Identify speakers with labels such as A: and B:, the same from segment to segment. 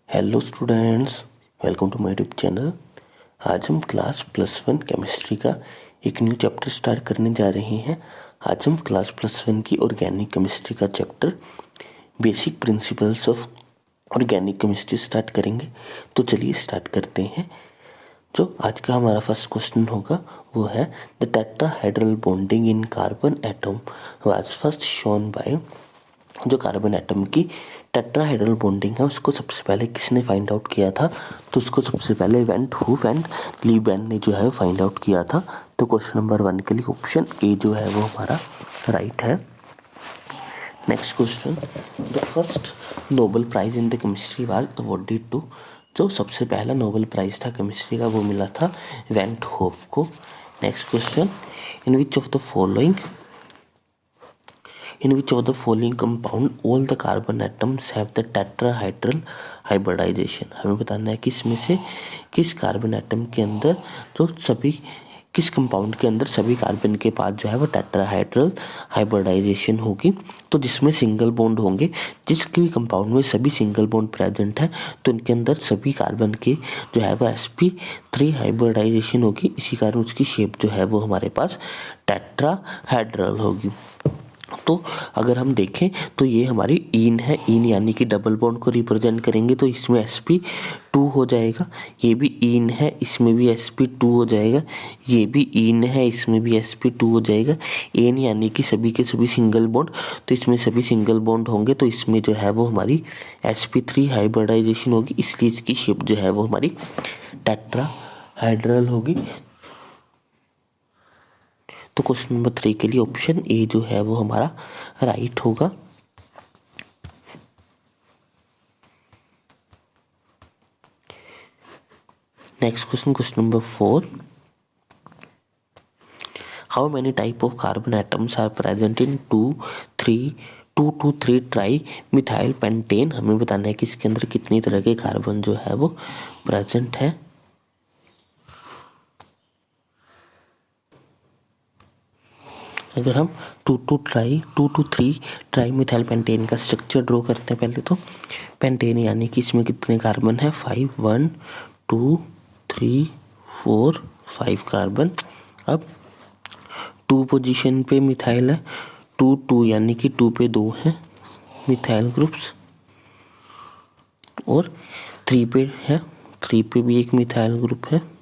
A: Hello students, welcome to my YouTube channel. आज हम class +1 chemistry का एक न्यू चैप्टर स्टार्ट करने जा रहे हैं। आज हम क्लास +1 की ऑर्गेनिक केमिस्ट्री का chapter basic principles of organic chemistry start करेंगे। तो चलिए स्टार्ट करते हैं। जो आज का हमारा फर्स्ट क्वेश्चन होगा वो है the tetrahedral bonding in carbon atom was first shown by. जो कार्बन एटम की टेट्राहेड्रल बॉन्डिंग है उसको सबसे पहले किसने फाइंड आउट किया था? तो उसको सबसे पहले वेंट हूफ एंड लीबैन ने जो है फाइंड आउट किया था। तो क्वेश्चन नंबर 1 के लिए ऑप्शन ए जो है वो हमारा राइट है। Next question, the first Nobel prize in the chemistry was awarded to. जो सबसे पहला नोबेल प्राइज था केमिस्ट्री का वो मिला था वेंट हूफ को। Next question, in which of the following compound all the carbon atoms have the tetrahedral hybridization। हमें बताना है कि इसमें से किस कार्बन एटम के अंदर किस कंपाउंड के अंदर सभी कार्बन के पास जो है वो टेट्राहेड्रल हाइब्रिडाइजेशन होगी। तो जिसमें सिंगल बॉन्ड होंगे, जिसके भी कंपाउंड में सभी सिंगल बॉन्ड प्रेजेंट है तो इनके अंदर सभी कार्बन के जो है वो sp3 हाइब्रिडाइजेशन होगी। इसी कारण उसकी शेप जो है वो हमारे पास टेट्राहेड्रल होगी। तो अगर हम देखें तो ये हमारी इन है, इन यानी कि डबल बॉन्ड को रिप्रेजेंट करेंगे तो इसमें sp2 हो जाएगा। ये भी इन है, इसमें भी sp2 हो जाएगा। ये भी इन है, इसमें भी sp2 हो जाएगा। एन यानी कि सभी के सभी सिंगल बॉन्ड, तो इसमें सभी सिंगल बॉन्ड होंगे तो इसमें जो है वो हमारी sp3 हाइब्रिडाइजेशन होगी, इसलिए इसकी शेप जो है वो हमारी टेट्राहेड्रल होगी। तो क्वेश्चन नंबर 3 के लिए ऑप्शन ए जो है वो हमारा राइट होगा। Next question, question number 4, how many type of carbon atoms are present in 2,2,3 tri methyl pentane. हमें बताना है कि इसके अंदर कितनी तरह के कार्बन जो है वो प्रेजेंट है। अगर हम 2,2,3 ट्राई मिथाइल पेंटेन का स्ट्रक्चर ड्रॉ करते हैं पहले तो पेंटेन यानी कि इसमें कितने कार्बन है 5, 1, 2, 3, 4, 5 कार्बन। अब 2 पोजीशन पे मिथाइल है, 2, 2 यानी कि 2 पे 2 है मिथाइल ग्रुप्स, और 3 पे है, 3 पे भी एक मिथाइल ग्रुप है।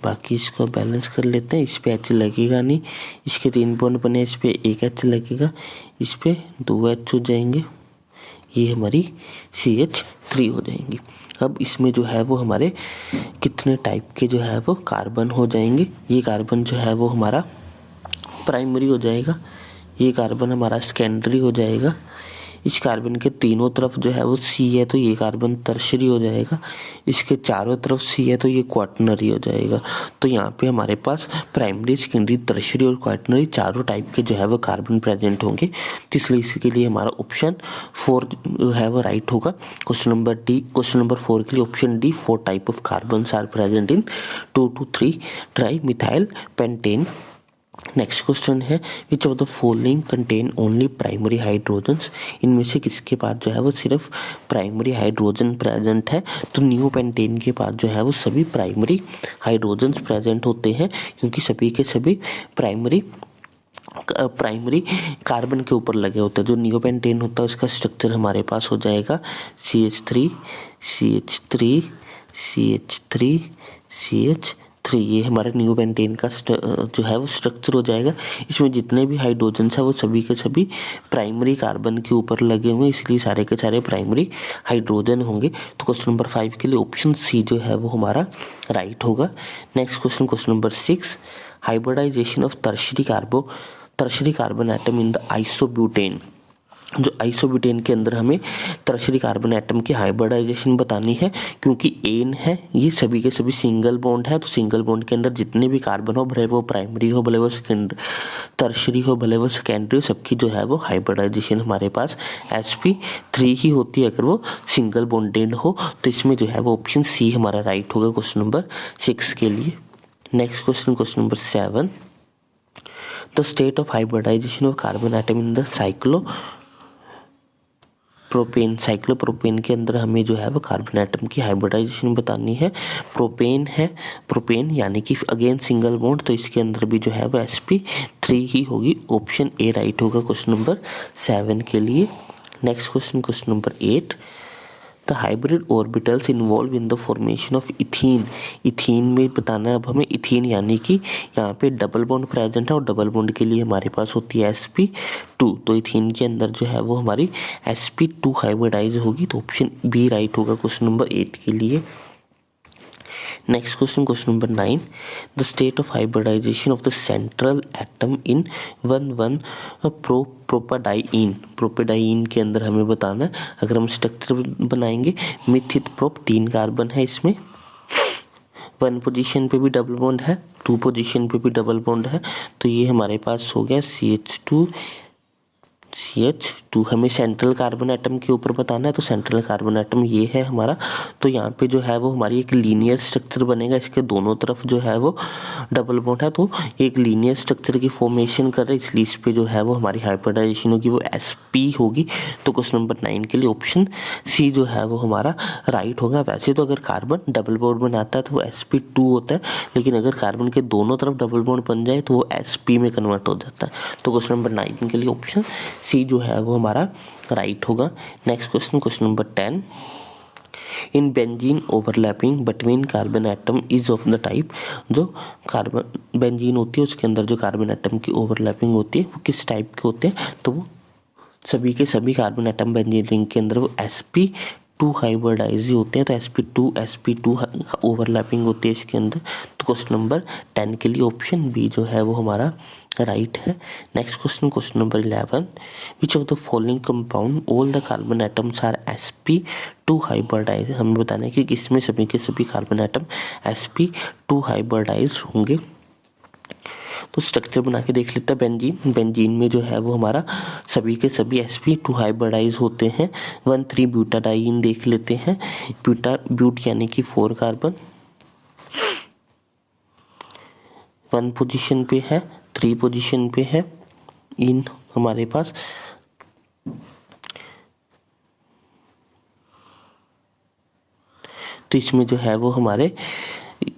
A: बाकी इसको बैलेंस कर लेते हैं। इस पे H लगेगा नहीं, इसके 3 बॉन्ड बने, इस पे एक H लगेगा, इस पे 2 H हो जाएंगे, ये हमारी CH3 हो जाएंगी। अब इसमें जो है वो हमारे कितने टाइप के जो है वो कार्बन हो जाएंगे। ये कार्बन जो है वो हमारा प्राइमरी हो जाएगा, ये कार्बन हमारा सेकेंडरी हो जाएगा, इस कार्बन के तीनों तरफ जो है वो C है तो ये कार्बन टर्शियरी हो जाएगा, इसके चारों तरफ C है तो ये क्वाटरनरी हो जाएगा। तो यहाँ पे हमारे पास प्राइमरी, सेकेंडरी, टर्शियरी और क्वाटरनरी चारों टाइप के जो है वो कार्बन प्रेजेंट होंगे। तो इसलिए इसके लिए हमारा ऑप्शन 4 जो है वो राइट होगा। क्वेश्चन नंबर 4 के लिए option D, 4 type of carbon are present in 2,2,3 tri methyl pentane. Next question है which of the following contain only primary hydrogens. इनमें से किसके पास जो है वो सिर्फ प्राइमरी हाइड्रोजन प्रेजेंट है? तो न्यू पेंटेन के पास जो है वो सभी प्राइमरी हाइड्रोजन्स प्रेजेंट होते हैं, क्योंकि सभी के सभी प्राइमरी कार्बन के ऊपर लगे होते हैं। जो नियोपेंटेन होता है उसका स्ट्रक्चर हमारे पास हो जाएगा CH3 CH3 CH3 CH3। ये हमारा नियोपेंटेन का जो है वो स्ट्रक्चर हो जाएगा। इसमें जितने भी हाइड्रोजन्स है वो सभी के सभी प्राइमरी कार्बन के ऊपर लगे हुए हैं, इसलिए सारे के सारे प्राइमरी हाइड्रोजन होंगे। तो क्वेश्चन नंबर 5 के लिए ऑप्शन सी जो है वो हमारा राइट होगा। Next question, question number 6, hybridization of tertiary carbon atom in the isobutane. जो आइसोब्यूटेन के अंदर हमें टर्शरी कार्बन एटम की हाइब्रिडाइजेशन बतानी है, क्योंकि एन है ये सभी के सभी सिंगल बॉन्ड है, तो सिंगल बॉन्ड के अंदर जितने भी कार्बन हो, भले वो प्राइमरी हो, भले वो टर्शरी हो, भले वो सेकेंडरी हो, सबकी जो है वो हाइब्रिडाइजेशन हमारे पास sp3 ही होती है अगर वो सिंगल बॉन्डेड हो। तो इसमें जो है वो ऑप्शन सी हमारा राइट होगा क्वेश्चन नंबर 6 के लिए। Next question, question number 7, the state of hybridization of carbon atom in the propane, cyclopropane के अंदर हमें जो है वो कार्बन एटम की हाइब्रिडाइजेशन बतानी है। प्रोपेन यानी कि अगेन सिंगल बॉन्ड, तो इसके अंदर भी जो है वो sp3 ही होगी। ऑप्शन ए राइट होगा क्वेश्चन नंबर 7 के लिए। Next question number 8, the hybrid orbitals involve in the formation of ethene. Ethene में बताना है अब हमें, इथीन यानी कि यहाँ पे डबल बॉन्ड प्रेजेंट है और डबल बॉन्ड के लिए हमारे पास होती है sp2, तो इथीन के अंदर जो है वो हमारी sp2 हाइब्रिडाइज होगी, तो ऑप्शन बी राइट होगा क्वेश्चन नंबर 8 के लिए। Next question number 9, the state of hybridization of the central atom in 1,1 propadiene के अंदर हमें बताना है। अगर हम स्ट्रक्चर बनाएंगे, मिथित प्रोप 3 कार्बन है इसमें, 1 पोजीशन पे भी डबल बॉन्ड है, 2 पोजीशन पे भी डबल बॉन्ड है, तो ये हमारे पास हो गया CH2। हमें सेंट्रल कार्बन एटम के ऊपर बताना है, तो सेंट्रल कार्बन एटम ये है हमारा, तो यहाँ पे जो है वो हमारी एक लीनियर स्ट्रक्चर बनेगा, इसके दोनों तरफ जो है वो डबल बॉन्ड है, तो एक लीनियर स्ट्रक्चर की फॉर्मेशन कर रहे हैं, इसलिए इस पे जो है वो हमारी हाइब्रिडाइजेशन होगी वो sp होगी, तो क्वेश्चन नंबर 9 के लिए ऑप्शन सी जो है वो हमारा राइट होगा। वैसे तो अगर कार्बन डबल बॉन्ड बनाता है तो वो sp2 होता है, लेकिन अगर कार्बन के दोनों तरफ डबल बॉन्ड बन जाए तो वो sp में कन्वर्ट हो जाता है, तो क्वेश्चन नंबर 9 के लिए ऑप्शन सी जो है वो हमारा राइट होगा। Next question number 10, in benzene overlapping between carbon atom is of the type, जो कार्बन बेंजीन होती है उसके अंदर जो कार्बन एटम की ओवरलैपिंग होती है वो किस टाइप के होते हैं, तो वो सभी के सभी कार्बन एटम बेंजीन रिंग के अंदर वो sp2 हाइब्रिडाइज होते हैं, तो sp2 ओवरलैपिंग होती है इसके अंदर, तो क्वेश्चन नंबर 10 के लिए ऑप्शन बी जो है वो हमारा राइट है। Next question number 11, which of the following compound all the carbon atoms are sp2 hybridize. हमें बताना है कि किसमें सभी के सभी कार्बन एटम sp2 हाइब्रिडाइज होंगे, तो स्ट्रक्चर बना के देख लेते हैं। बेंजीन में जो है वो हमारा सभी के सभी sp2 हाइब्रिडाइज होते हैं। 1,3 ब्यूटाडाइन देख लेते हैं, ब्यूट यानी कि 4 कार्बन 1 पोजीशन पे है, 3 पोजीशन पे है, इन हमारे पास तो इसमें जो है वो हमारे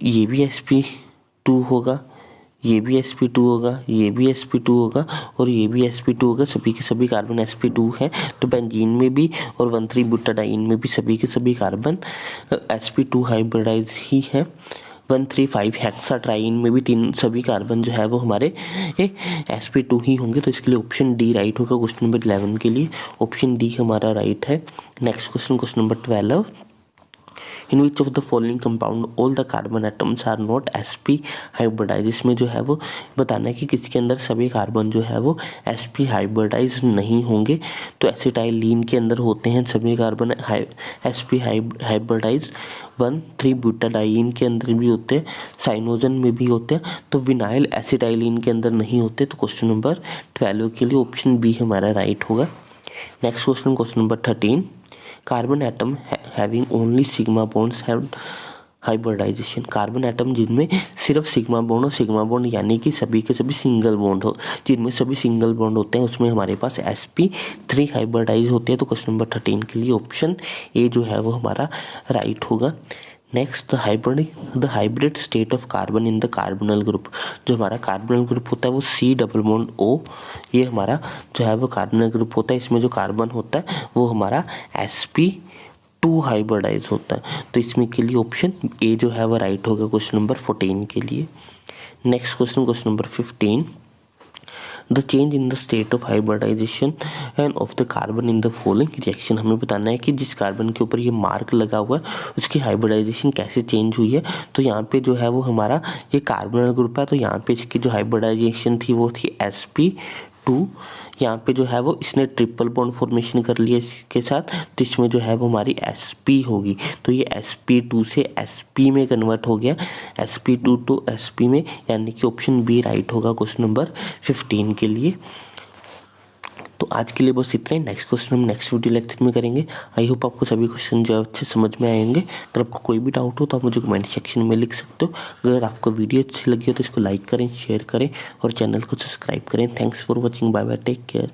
A: ये भी sp2 होगा, ये भी sp2 होगा, ये भी sp2 होगा और ये भी sp2 होगा, सभी के सभी कार्बन sp2 है, तो बेंजीन में भी और 1,3 ब्यूटाडाइन में भी सभी के सभी कार्बन sp2 हाइब्रिडाइज ही है। 1,3,5 हेक्साट्राइन में भी सभी कार्बन जो है वो हमारे sp2 ही होंगे, तो इसके लिए ऑप्शन डी राइट होगा क्वेश्चन नंबर 11 के लिए, ऑप्शन डी हमारा राइट है। Next question number 12, in which of the following compound all the carbon atoms are not sp hybridize. इसमें जो है वो बताना है कि किसके अंदर सभी कार्बन जो है वो sp हाइब्रिडाइज नहीं होंगे, तो एसिटाइलिन के अंदर होते हैं सभी कार्बन sp हाइब्रिडाइज, 1,3 ब्यूटाडाइन के अंदर भी होते हैं, साइनोजन में भी होते हैं, तो विनाइल एसिटाइलिन के अंदर नहीं होते, तो क्वेश्चन नंबर 12 के लिए ऑप्शन बी हमारा राइट होगा। Next question number 13, carbon atom having only sigma bonds have hybridization. Carbon atom जिनमें सिर्फ सिग्मा बॉन्ड हो, सिग्मा बॉन्ड यानी कि सभी के सभी सिंगल बॉन्ड हो, जिनमें सभी सिंगल बॉन्ड होते हैं उसमें हमारे पास sp3 हाइब्रिडाइज होते हैं, तो क्वेश्चन नंबर 13 के लिए ऑप्शन ए जो है वो हमारा राइट होगा। Next, the hybrid state of carbon in the कार्बोनल group. जो हमारा कार्बोनल ग्रुप होता है वो C डबल बॉन्ड O, ये हमारा जो है वो कार्बोनल ग्रुप होता है, इसमें जो कार्बन होता है वो हमारा sp2 हाइब्रिडाइज होता है, तो इसमें के लिए ऑप्शन ए जो है वो राइट होगा क्वेश्चन नंबर 14 के लिए। Next question number 15, the change in the state of hybridization end of the carbon in the following reaction. हमें बताना है कि जिस कार्बन के ऊपर ये मार्क लगा हुआ है उसकी हाइब्रिडाइजेशन कैसे चेंज हुई है, तो यहाँ पे जो है वो हमारा ये कार्बोनल ग्रुप है, तो यहाँ पे इसकी जो हाइब्रिडाइजेशन थी वो थी sp2, यहाँ पे जो है वो इसने ट्रिपल बॉन्ड फॉर्मेशन कर लिया इसके साथ, तो इसमें जो है वो हमारी sp होगी, तो ये sp2 से sp में कन्वर्ट हो गया, sp2 टू sp में, यानी कि ऑप्शन बी राइट होगा क्वेश्चन नंबर 15 के लिए। तो आज के लिए बस इतना ही, नेक्स्ट क्वेश्चन हम नेक्स्ट वीडियो लेक्चर में करेंगे। आई होप आपको सभी क्वेश्चन जो अच्छे समझ में आएंगे। अगर आपको कोई भी डाउट हो तो आप मुझे कमेंट सेक्शन में लिख सकते हो। अगर आपको वीडियो अच्छी लगी हो तो इसको लाइक करें, शेयर करें और चैनल को सब्सक्राइब करें। Thanks for watching, bye bye, take care.